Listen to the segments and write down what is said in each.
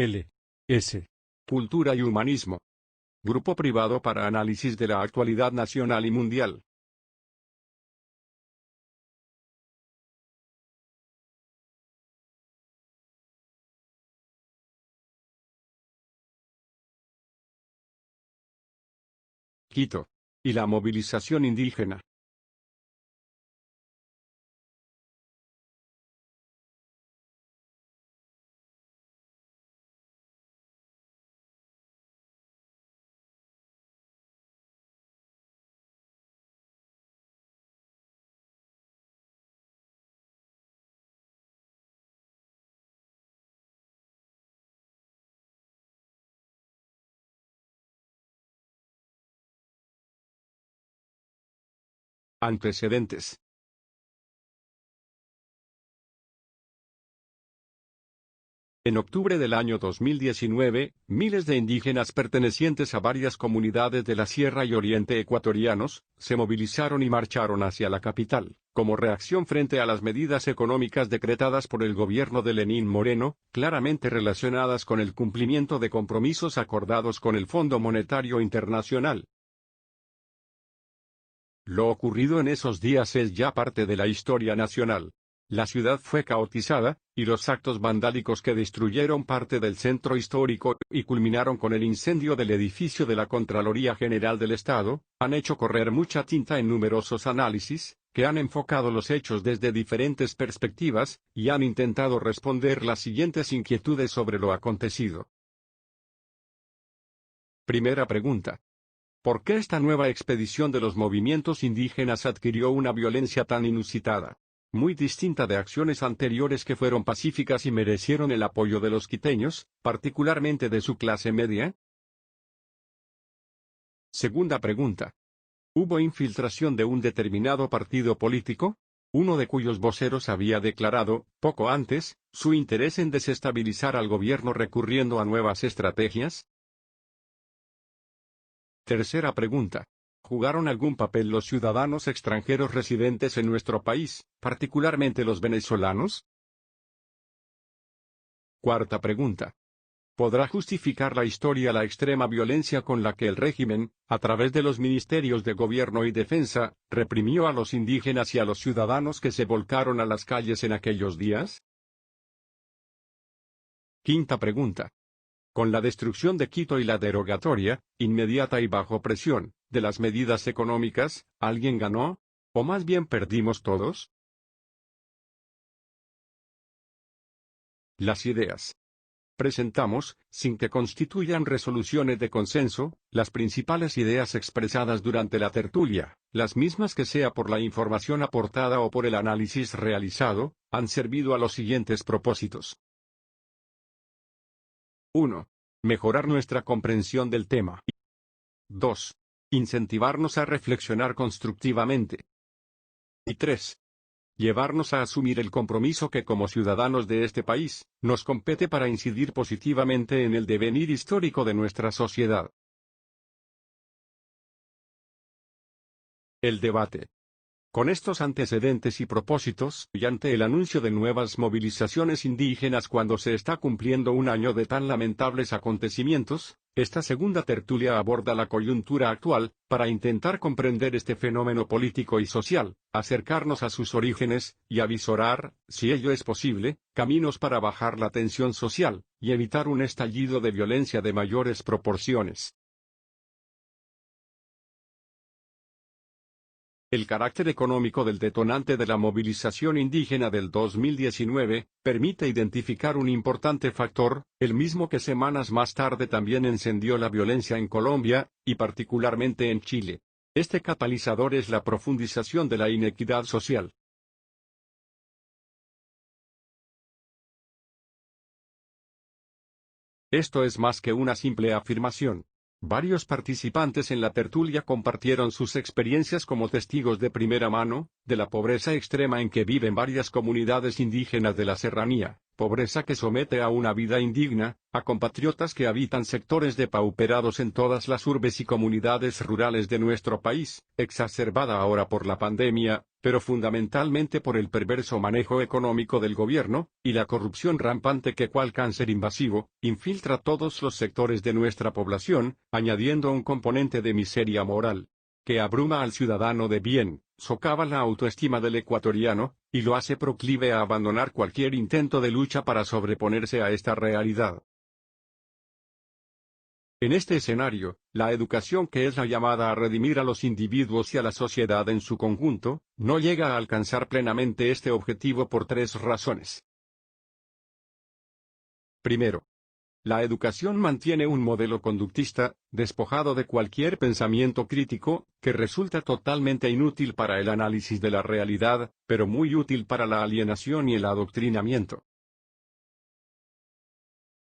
L. S. Cultura y Humanismo. Grupo privado para análisis de la actualidad nacional y mundial. Quito. Y la movilización indígena. Antecedentes. En octubre del año 2019, miles de indígenas pertenecientes a varias comunidades de la Sierra y Oriente ecuatorianos, se movilizaron y marcharon hacia la capital, como reacción frente a las medidas económicas decretadas por el gobierno de Lenín Moreno, claramente relacionadas con el cumplimiento de compromisos acordados con el Fondo Monetario Internacional. Lo ocurrido en esos días es ya parte de la historia nacional. La ciudad fue caotizada, y los actos vandálicos que destruyeron parte del centro histórico y culminaron con el incendio del edificio de la Contraloría General del Estado, han hecho correr mucha tinta en numerosos análisis, que han enfocado los hechos desde diferentes perspectivas, y han intentado responder las siguientes inquietudes sobre lo acontecido. Primera pregunta. ¿Por qué esta nueva expedición de los movimientos indígenas adquirió una violencia tan inusitada? Muy distinta de acciones anteriores que fueron pacíficas y merecieron el apoyo de los quiteños, particularmente de su clase media. Segunda pregunta. ¿Hubo infiltración de un determinado partido político? Uno de cuyos voceros había declarado, poco antes, su interés en desestabilizar al gobierno recurriendo a nuevas estrategias. Tercera pregunta. ¿Jugaron algún papel los ciudadanos extranjeros residentes en nuestro país, particularmente los venezolanos? Cuarta pregunta. ¿Podrá justificar la historia la extrema violencia con la que el régimen, a través de los ministerios de Gobierno y Defensa, reprimió a los indígenas y a los ciudadanos que se volcaron a las calles en aquellos días? Quinta pregunta. Con la destrucción de Quito y la derogatoria, inmediata y bajo presión, de las medidas económicas, ¿alguien ganó? ¿O más bien perdimos todos? Las ideas. Presentamos, sin que constituyan resoluciones de consenso, las principales ideas expresadas durante la tertulia, las mismas que sea por la información aportada o por el análisis realizado, han servido a los siguientes propósitos. 1. Mejorar nuestra comprensión del tema. 2. Incentivarnos a reflexionar constructivamente. Y 3. Llevarnos a asumir el compromiso que como ciudadanos de este país, nos compete para incidir positivamente en el devenir histórico de nuestra sociedad. El debate. Con estos antecedentes y propósitos, y ante el anuncio de nuevas movilizaciones indígenas cuando se está cumpliendo un año de tan lamentables acontecimientos, esta segunda tertulia aborda la coyuntura actual, para intentar comprender este fenómeno político y social, acercarnos a sus orígenes, y avisorar, si ello es posible, caminos para bajar la tensión social, y evitar un estallido de violencia de mayores proporciones. El carácter económico del detonante de la movilización indígena del 2019, permite identificar un importante factor, el mismo que semanas más tarde también encendió la violencia en Colombia, y particularmente en Chile. Este catalizador es la profundización de la inequidad social. Esto es más que una simple afirmación. Varios participantes en la tertulia compartieron sus experiencias como testigos de primera mano, de la pobreza extrema en que viven varias comunidades indígenas de la serranía, pobreza que somete a una vida indigna, a compatriotas que habitan sectores depauperados en todas las urbes y comunidades rurales de nuestro país, exacerbada ahora por la pandemia, pero fundamentalmente por el perverso manejo económico del gobierno, y la corrupción rampante que cual cáncer invasivo, infiltra todos los sectores de nuestra población, añadiendo un componente de miseria moral, que abruma al ciudadano de bien, socava la autoestima del ecuatoriano, y lo hace proclive a abandonar cualquier intento de lucha para sobreponerse a esta realidad. En este escenario, la educación que es la llamada a redimir a los individuos y a la sociedad en su conjunto, no llega a alcanzar plenamente este objetivo por tres razones. Primero, la educación mantiene un modelo conductista, despojado de cualquier pensamiento crítico, que resulta totalmente inútil para el análisis de la realidad, pero muy útil para la alienación y el adoctrinamiento.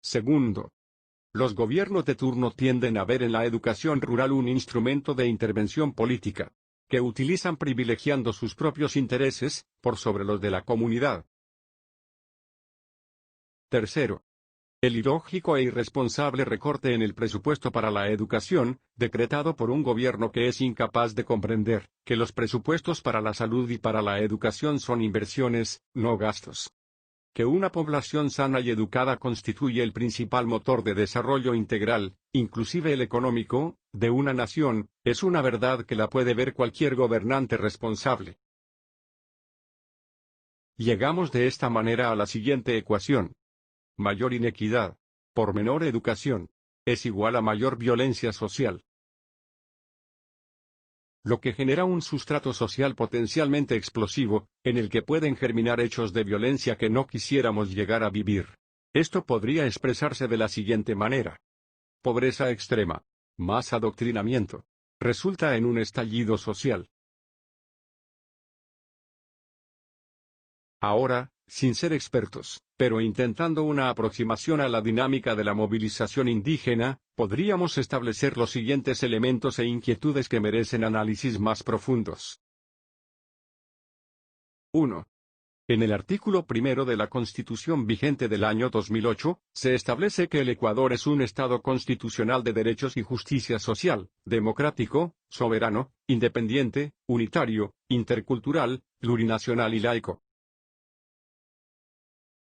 Segundo, los gobiernos de turno tienden a ver en la educación rural un instrumento de intervención política, que utilizan privilegiando sus propios intereses, por sobre los de la comunidad. Tercero, el ilógico e irresponsable recorte en el presupuesto para la educación, decretado por un gobierno que es incapaz de comprender que los presupuestos para la salud y para la educación son inversiones, no gastos. Que una población sana y educada constituye el principal motor de desarrollo integral, inclusive el económico, de una nación, es una verdad que la puede ver cualquier gobernante responsable. Llegamos de esta manera a la siguiente ecuación. Mayor inequidad, por menor educación, es igual a mayor violencia social. Lo que genera un sustrato social potencialmente explosivo, en el que pueden germinar hechos de violencia que no quisiéramos llegar a vivir. Esto podría expresarse de la siguiente manera. Pobreza extrema, más adoctrinamiento, resulta en un estallido social. Ahora, sin ser expertos, pero intentando una aproximación a la dinámica de la movilización indígena, podríamos establecer los siguientes elementos e inquietudes que merecen análisis más profundos. 1. En el artículo 1 de la Constitución vigente del año 2008, se establece que el Ecuador es un Estado constitucional de derechos y justicia social, democrático, soberano, independiente, unitario, intercultural, plurinacional y laico.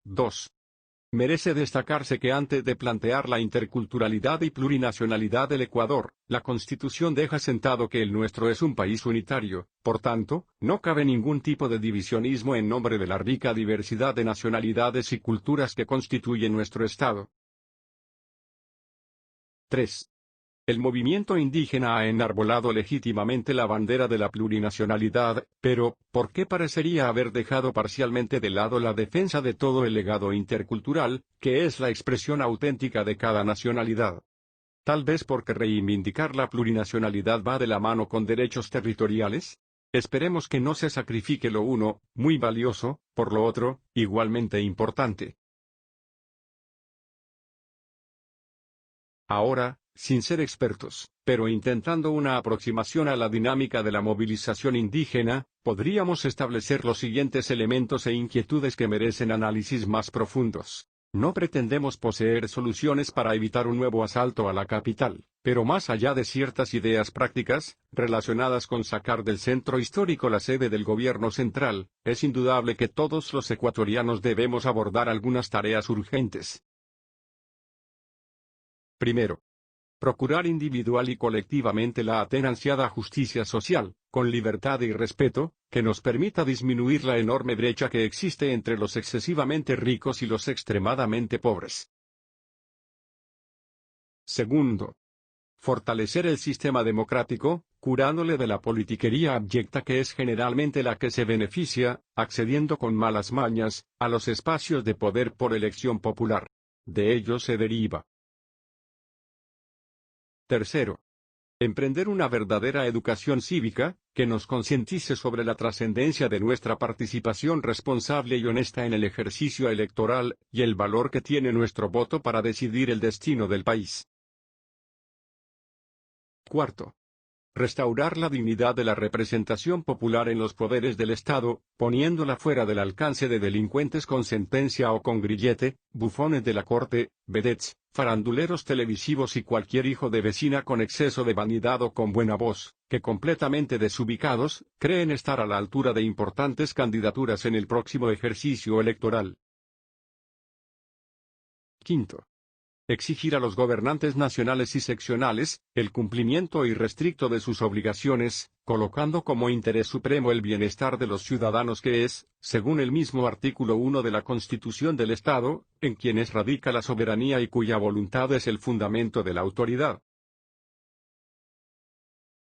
2. Merece destacarse que antes de plantear la interculturalidad y plurinacionalidad del Ecuador, la Constitución deja sentado que el nuestro es un país unitario, por tanto, no cabe ningún tipo de divisionismo en nombre de la rica diversidad de nacionalidades y culturas que constituye nuestro Estado. 3. El movimiento indígena ha enarbolado legítimamente la bandera de la plurinacionalidad, pero, ¿por qué parecería haber dejado parcialmente de lado la defensa de todo el legado intercultural, que es la expresión auténtica de cada nacionalidad? Tal vez porque reivindicar la plurinacionalidad va de la mano con derechos territoriales. Esperemos que no se sacrifique lo uno, muy valioso, por lo otro, igualmente importante. Ahora, sin ser expertos, pero intentando una aproximación a la dinámica de la movilización indígena, podríamos establecer los siguientes elementos e inquietudes que merecen análisis más profundos. No pretendemos poseer soluciones para evitar un nuevo asalto a la capital, pero más allá de ciertas ideas prácticas, relacionadas con sacar del centro histórico la sede del gobierno central, es indudable que todos los ecuatorianos debemos abordar algunas tareas urgentes. Primero, procurar individual y colectivamente la tan ansiada justicia social, con libertad y respeto, que nos permita disminuir la enorme brecha que existe entre los excesivamente ricos y los extremadamente pobres. Segundo, fortalecer el sistema democrático, curándole de la politiquería abyecta que es generalmente la que se beneficia, accediendo con malas mañas, a los espacios de poder por elección popular. De ello se deriva. Tercero, emprender una verdadera educación cívica, que nos concientice sobre la trascendencia de nuestra participación responsable y honesta en el ejercicio electoral, y el valor que tiene nuestro voto para decidir el destino del país. Cuarto, Restaurar la dignidad de la representación popular en los poderes del Estado, poniéndola fuera del alcance de delincuentes con sentencia o con grillete, bufones de la corte, vedettes, faranduleros televisivos y cualquier hijo de vecina con exceso de vanidad o con buena voz, que completamente desubicados, creen estar a la altura de importantes candidaturas en el próximo ejercicio electoral. Quinto. Exigir a los gobernantes nacionales y seccionales, el cumplimiento irrestricto de sus obligaciones, colocando como interés supremo el bienestar de los ciudadanos que es, según el mismo artículo 1 de la Constitución del Estado, en quienes radica la soberanía y cuya voluntad es el fundamento de la autoridad.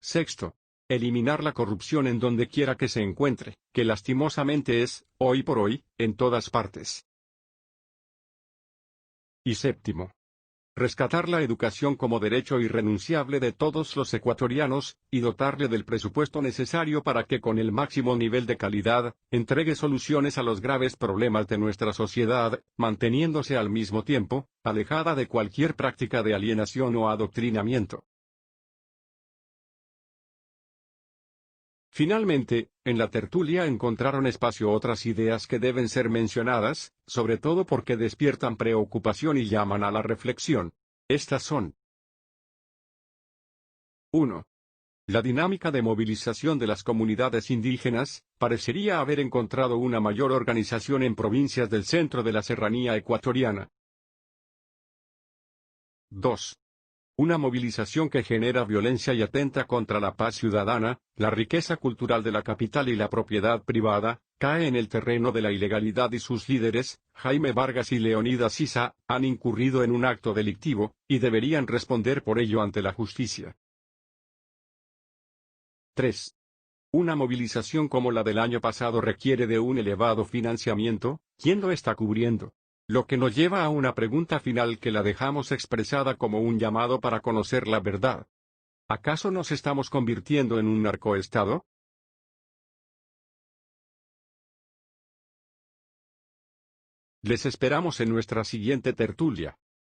Sexto. Eliminar la corrupción en donde quiera que se encuentre, que lastimosamente es, hoy por hoy, en todas partes. Y séptimo. Rescatar la educación como derecho irrenunciable de todos los ecuatorianos, y dotarle del presupuesto necesario para que con el máximo nivel de calidad, entregue soluciones a los graves problemas de nuestra sociedad, manteniéndose al mismo tiempo, alejada de cualquier práctica de alienación o adoctrinamiento. Finalmente, en la tertulia encontraron espacio otras ideas que deben ser mencionadas, sobre todo porque despiertan preocupación y llaman a la reflexión. Estas son: 1. La dinámica de movilización de las comunidades indígenas, parecería haber encontrado una mayor organización en provincias del centro de la serranía ecuatoriana. 2. Una movilización que genera violencia y atenta contra la paz ciudadana, la riqueza cultural de la capital y la propiedad privada, cae en el terreno de la ilegalidad y sus líderes, Jaime Vargas y Leonidas Issa, han incurrido en un acto delictivo, y deberían responder por ello ante la justicia. 3. Una movilización como la del año pasado requiere de un elevado financiamiento, ¿quién lo está cubriendo? Lo que nos lleva a una pregunta final que la dejamos expresada como un llamado para conocer la verdad. ¿Acaso nos estamos convirtiendo en un narcoestado? Les esperamos en nuestra siguiente tertulia.